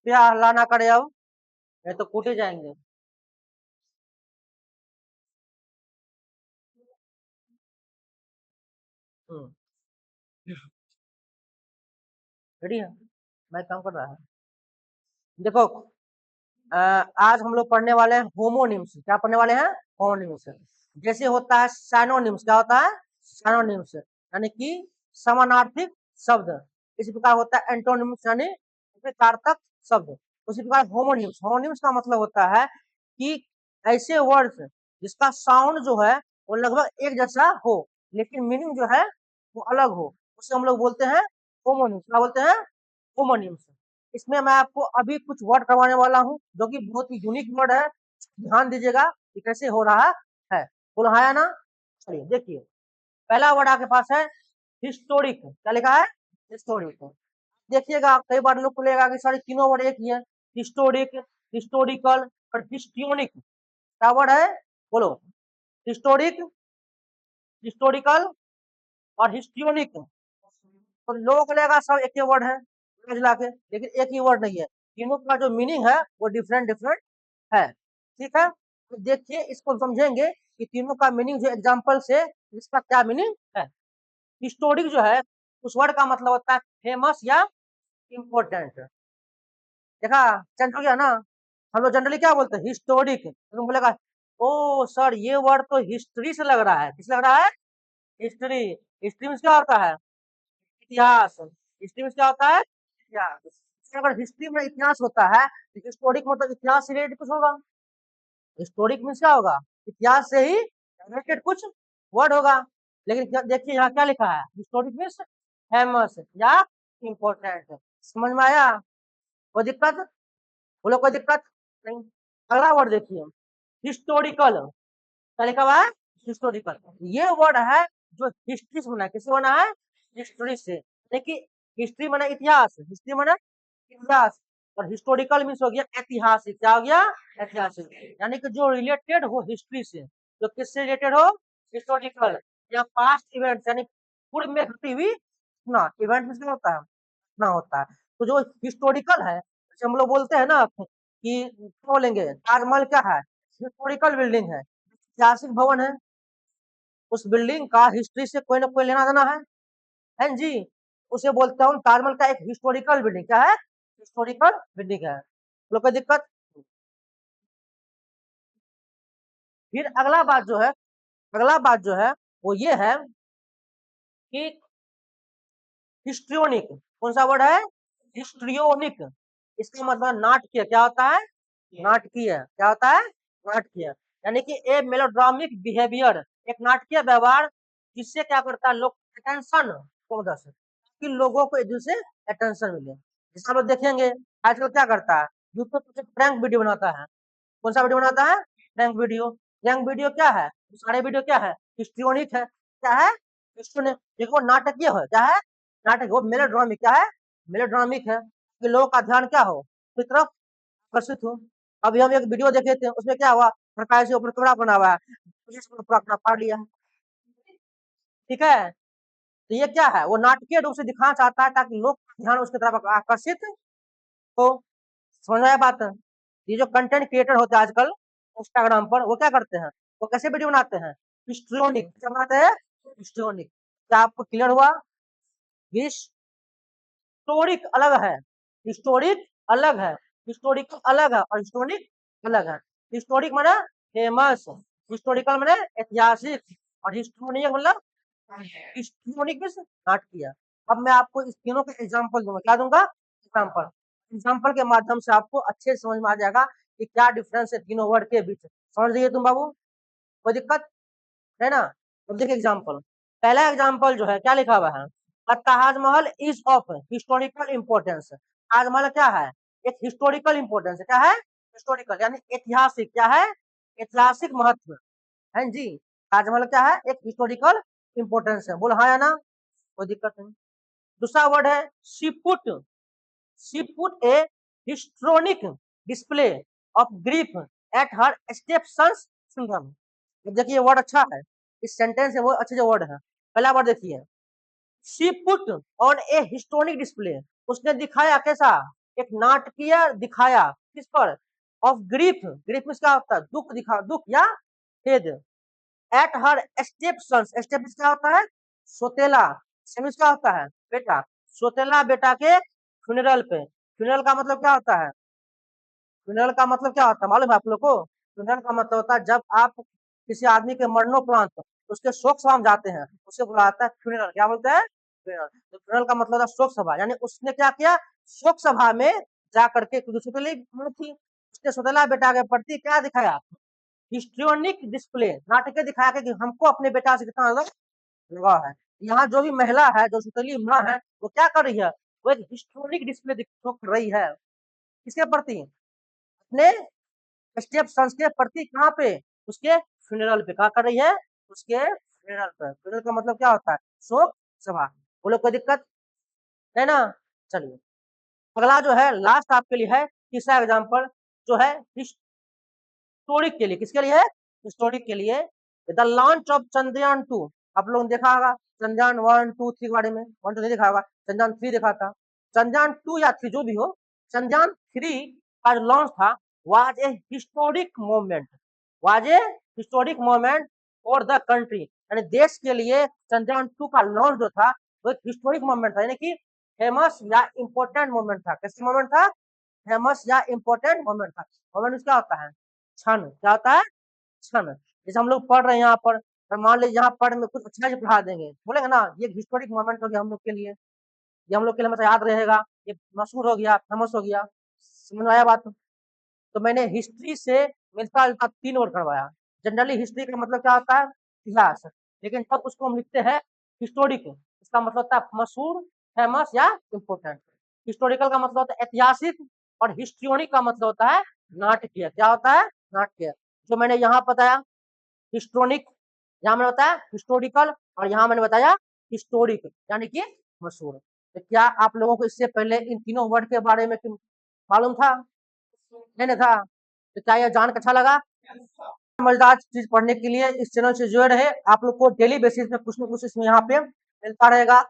क्या हल्ला ना करे अब, ये तो कूटे जाएंगे। रेडी है, मैं काम कर रहा है। देखो, आज हम लोग पढ़ने वाले हैं होमोनिम्स। क्या पढ़ने वाले हैं? होमोनिम्स। जैसे होता है सैनोनिम्स, क्या होता है? सैनोनिम्स यानी कि समानार्थक शब्द। इसी प्रकार होता है एंटोनिम्स यानी विपरीतार्थक शब्द। उसी प्रकार होमोनिम्स, होमोनिम्स का मतलब होता है कि ऐसे वर्ड्स जिसका साउंड जो है वो लगभग एक जैसा हो लेकिन मीनिंग जो है वो अलग हो, उसे हम लोग बोलते हैं होमोनिम्स। क्या बोलते हैं? होमोनिम्स। इसमें मैं आपको अभी कुछ वर्ड करवाने वाला हूँ जो कि बहुत ही यूनिक वर्ड है। ध्यान दीजिएगा कि कैसे हो रहा है। बोलो हाँ या ना? चलिए देखिए, पहला वर्ड आपके पास है हिस्टोरिक। क्या लिखा है? हिस्टोरिक। देखिएगा कई बार लोग को लगेगा कि सारे तीनों वर्ड एक ही है, हिस्टोरिक, हिस्टोरिकल और हिस्टियोनिक। क्या वर्ड है? बोलो। हिस्टोरिक, हिस्टोरिकल और हिस्टियोनिक। तो लोगों को लगेगा सब एक ही वर्ड है मिला के, लेकिन एक ही वर्ड नहीं है। तीनों का जो मीनिंग है वो डिफरेंट डिफरेंट है। ठीक है, तो देखिए इसको समझेंगे कि तीनों का मीनिंग जो एग्जाम्पल से इसका क्या मीनिंग है। हिस्टोरिक जो है उस वर्ड का मतलब होता है फेमस या इम्पोर्टेंट। देखा, चेंज हो गया ना। हम लोग जनरली क्या बोलते हैं? हिस्टोरिक। तुम बोलेगा ओ सर ये वर्ड तो हिस्ट्री से लग रहा है। किस लग रहा है? हिस्ट्री। हिस्ट्री में क्या होता है? इतिहास। हिस्ट्री में क्या होता है? इतिहास। अगर हिस्ट्री में इतिहास होता है तो हिस्टोरिक मतलब इतिहास से रिलेटेड कुछ होगा। हिस्टोरिक मीन्स क्या होगा? इतिहास से ही रिलेटेड कुछ वर्ड होगा। लेकिन देखिए यहाँ क्या लिखा है? हिस्टोरिक मीन्स फेमस या इम्पोर्टेंट। समझ में आया? कोई दिक्कत? बोलो कोई दिक्कत नहीं। अगला वर्ड देखिए, हिस्टोरिकल। क्या लिखा हुआ है? हिस्टोरिकल। ये वर्ड है जो हिस्ट्री से बना है। किससे बना है? हिस्ट्री से। देखिए हिस्ट्री माना इतिहास, हिस्ट्री माना इतिहास, और हिस्टोरिकल मीन्स हो गया ऐतिहासिक। क्या हो गया? ऐतिहासिक। यानी कि जो रिलेटेड हो हिस्ट्री से, जो किससे रिलेटेड हो? हिस्टोरिकल या पास्ट इवेंट, यानी पूर्व में घटी हुई ना इवेंट में क्या होता है ना होता है। तो जो हिस्टोरिकल है, जैसे हम लोग बोलते हैं ना कि क्या बोलेंगे, ताजमहल क्या है? हिस्टोरिकल बिल्डिंग है, ऐतिहासिक भवन है। उस बिल्डिंग का हिस्ट्री से कोई ना कोई लेना देना है जी। उसे बोलता हूँ ताजमहल का एक हिस्टोरिकल बिल्डिंग। क्या है? हिस्टोरिकल बिल्डिंग है। लोग कोई दिक्कत? फिर अगला बात जो है, अगला बात जो है वो ये है कि हिस्ट्रियोनिक। कौन सा वर्ड है? हिस्ट्रियोनिक। इसका मतलब नाटकीय। क्या होता है? नाटकीय। क्या होता है? नाटकीय। यानी कि ए मेलोड्रामिक बिहेवियर, एक नाटकीय व्यवहार जिससे क्या करता है लोग अटेंशन को दर्शाता है कि लोगों को एक दूसरे से अटेंशन मिले। जैसे हम लोग देखेंगे आजकल क्या करता है, यूट्यूब पे प्रैंक वीडियो बनाता है। कौन सा वीडियो बनाता है? Prank video. प्रैंक वीडियो क्या है? सारे वीडियो क्या है? हिस्ट्रियोनिक है। क्या है? हिस्ट्रियोनिक। देखो नाटकीय है। क्या है? नाटक। वो मेलोड्रामिक। क्या है? मेलोड्रामिक है कि लोगों का ध्यान क्या हो, की तरफ आकर्षित हो। अभी हम एक वीडियो देखे थे, उसमें क्या हुआ, सरकार से ऊपर कमरा बना हुआ है, पुलिस ने पूरा अपना फाड़ लिया। ठीक है, तो ये क्या है? वो नाटकीय रूप से दिखाना चाहता है ताकि लोग का ध्यान उसकी तरफ आकर्षित हो। समझ में आया बात? ये जो कंटेंट क्रिएटर होते हैं आजकल इंस्टाग्राम पर, वो क्या करते हैं? वो कैसे वीडियो बनाते हैं? हिस्ट्रियोनिक। क्या बनाते हैं? हिस्ट्रियोनिक। क्या आपको क्लियर हुआ? हिस्टोरिक अलग है, हिस्टोरिक अलग है, हिस्टोरिकल अलग है और हिस्टोरिक अलग है। हिस्टोरिक माने फेमस, हिस्टोरिकल माने ऐतिहासिक, और हिस्टोरिक मतलब हिस्टोरिक मींस नाटकीय। अब मैं आपको इस तीनों के एग्जांपल दूंगा। क्या दूंगा? एग्जांपल। एग्जांपल के माध्यम से आपको अच्छे से समझ में आ जाएगा कि क्या डिफरेंस है तीनों वर्ड के बीच। समझ लीजिए तुम बाबू, कोई दिक्कत है ना? अब देखिए एग्जांपल। पहला एग्जांपल जो है क्या लिखा हुआ है, Taj Mahal is of historical importance. Taj Mahal क्या है? एक हिस्टोरिकल इम्पोर्टेंस है। क्या है? हिस्टोरिकल यानी ऐतिहासिक। क्या है? ऐतिहासिक महत्व है जी। ताजमहल क्या है? एक हिस्टोरिकल इम्पोर्टेंस है। बोल हाँ या ना? कोई दिक्कत नहीं। दूसरा वर्ड है शिपुट। शिपुट a histrionic display of grief at her stepson's syndrome. देखिए वर्ड अच्छा है, इस सेंटेंस में वो अच्छे जो वर्ड है। पहला वर्ड देखिए, she put on A historic display. उसने दिखाया कैसा? एक नाटकीय दिखाया किस पर, ऑफ ग्रीफ, ग्रीफ में क्या होता है, दुख दिखा, दुख या खेद, at her step sons, step क्या होता है, सोतेला, सेमिस क्या होता है, बेटा, सोतेला बेटा के फ्यूनरल पे, फ्यूनरल का मतलब क्या होता है, फ्यूनरल का मतलब क्या होता है मालूम है आप लोग को, फ्यूनरल का मतलब होता है जब आप किसी आदमी के मरणोपरांत उसके शोक सभा में जाते हैं, उसे बुलाता है फ्यूनरल, क्या बोलते हैं, फ्यूनरल। तो फ्यूनरल का मतलब है शोक सभा, यानी उसने क्या किया, शोक सभा में जा करके, क्योंकि सुतेली थी, उसने सुतेला बेटा के प्रति क्या दिखाया, हिस्ट्रियोनिक डिस्प्ले, नाटक दिखाया कि हमको अपने बेटा से कितना लगाव है। यहाँ जो भी महिला है, जो सुतेली माँ है, वो क्या कर रही है, वो एक हिस्ट्रोनिक डिस्प्ले कर रही है, किसके प्रति, अपने स्टेप सन्स के प्रति, कहाँ पे, उसके फ्यूनरल पे, कहा कर रही है, उसके फ्यूनरल पे, फ्यूनरल का मतलब क्या होता है, शोक सभा, बोलो कोई दिक्कत है ना। चलिए अगला जो है लास्ट आपके लिए है तीसरा एग्जाम्पल, जो है हिस्टोरिक के लिए, किसके लिए है, हिस्टोरिक के लिए, द लॉन्च ऑफ चंद्रयान 2, आप लोगों ने देखा होगा चंद्रयान 1 2 3 के बारे में, 1 2 नहीं देखा होगा, चंद्रयान 3 देखा था, चंद्रयान 2 या 3 जो भी हो, चंद्रयान 3 का लॉन्च था, was a historic moment, was a historic moment for the country, यानी देश के लिए चंद्रयान 2 का लॉन्च जो था वो एक हिस्टोरिक मोमेंट था, यानी कि फेमस या इंपॉर्टेंट मोमेंट था, कैसे मोमेंट था, फेमस या इंपॉर्टेंट मोमेंट था, मोमेंट क्या होता है, क्षण, क्या होता है, क्षण, जैसे हम लोग पढ़ रहे हैं यहाँ पर, मान लीजिए यहाँ पढ़ में कुछ अच्छा से पढ़ा देंगे, बोलेंगे ना ये हिस्टोरिक मोमेंट हो गया हम लोग के लिए, ये हम लोग के लिए मतलब याद रहेगा, ये मशहूर हो गया, फेमस हो गया, समझ में आया बात। तो मैंने हिस्ट्री से मिलता जुलता 3 वर्ड करवाया, जनरली हिस्ट्री का मतलब क्या होता है, इतिहास, लेकिन तब उसको हम लिखते हैं हिस्टोरिक, इसका मतलब होता है मशहूर, फेमस या इम्पोर्टेंट, हिस्टोरिकल का मतलब होता है ऐतिहासिक, और हिस्ट्रियोनिक का मतलब होता है नाटकीय, क्या होता है, नाटकीय, जो मैंने यहाँ बताया हिस्टोनिक, यहाँ मैंने बताया हिस्टोरिकल, और यहाँ मैंने बताया हिस्टोरिक, यानी कि मशहूर। तो क्या आप लोगों को इससे पहले इन तीनों वर्ड के बारे में मालूम था, नहीं था, तो क्या यह जान अच्छा लगा, मजेदार चीज पढ़ने के लिए इस चैनल से जुड़े रहे, आप लोग को डेली बेसिस में कुछ न कुछ इसमें यहाँ पे मिलता रहेगा।